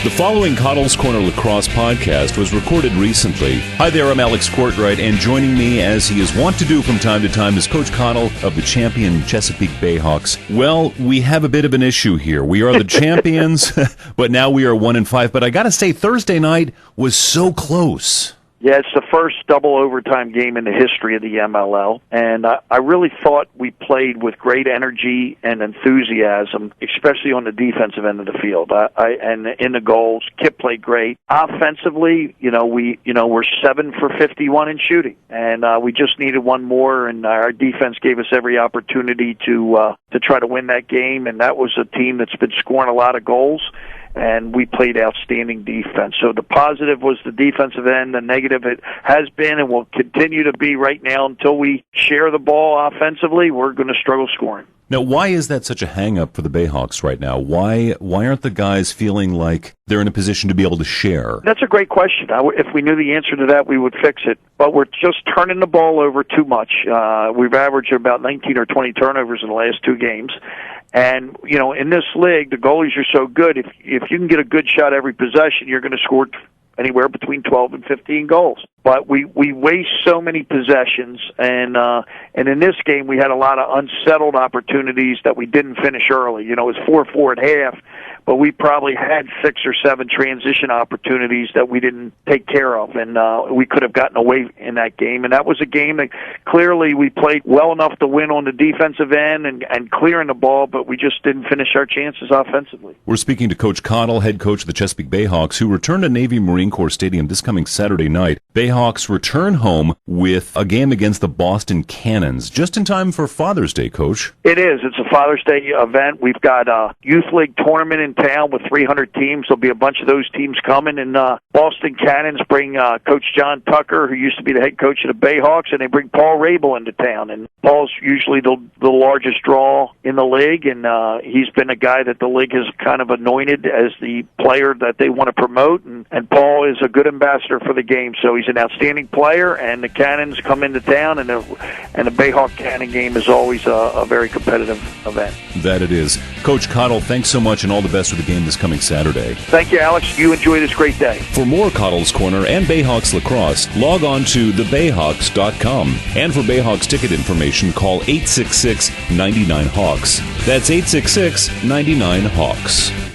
The following Cottle's Corner Lacrosse podcast was recorded recently. Hi there, I'm Alex Courtright, and joining me, as he is wont to do from time to time, is Coach Cottle of the champion Chesapeake Bayhawks. Well, we have a bit of an issue here. We are the champions, but now we are 1-5. But I got to say, Thursday night was so close. Yeah, it's the first double overtime game in the history of the MLL, and I really thought we played with great energy and enthusiasm, especially on the defensive end of the field. And in the goals, Kip played great. Offensively, we're 7 for 51 in shooting, and we just needed one more, and our defense gave us every opportunity to try to win that game, and that was a team that's been scoring a lot of goals. And we played outstanding defense. So the positive was the defensive end. The negative, it has been and will continue to be right now until we share the ball offensively. We're going to struggle scoring. Now, why is that such a hang-up for the Bayhawks right now? Why aren't the guys feeling like they're in a position to be able to share? That's a great question. If we knew the answer to that, we would fix it. But we're just turning the ball over too much. We've averaged about 19 or 20 turnovers in the last 2 games. And, in this league, the goalies are so good. If you can get a good shot every possession, you're going to score anywhere between 12 and 15 goals. But we waste so many possessions, and in this game we had a lot of unsettled opportunities that we didn't finish early. It was 4-4 at half, but we probably had 6 or 7 transition opportunities that we didn't take care of, and we could have gotten away in that game. And that was a game that clearly we played well enough to win on the defensive end and clearing the ball, but we just didn't finish our chances offensively. We're speaking to Coach Cottle, head coach of the Chesapeake Bayhawks, who return to Navy Marine Corps Stadium this coming Saturday night. Bayhawks return home with a game against the Boston Cannons, just in time for Father's Day, Coach. It is. It's a Father's Day event. We've got a youth league tournament in town with 300 teams. There'll be a bunch of those teams coming, and Boston Cannons bring Coach John Tucker, who used to be the head coach of the Bayhawks, and they bring Paul Rabel into town. And Paul's usually the largest draw in the league, and he's been a guy that the league has kind of anointed as the player that they want to promote, and Paul is a good ambassador for the game, so he's an outstanding player, and the Cannons come into town, and the Bayhawk Cannon game is always a very competitive event. That it is. Coach Cottle, thanks so much, and all the best with the game this coming Saturday. Thank you, Alex. You enjoy this great day. For more Cottle's Corner and Bayhawks lacrosse, log on to thebayhawks.com. And for Bayhawks ticket information, call 866-99-HAWKS. That's 866-99-HAWKS.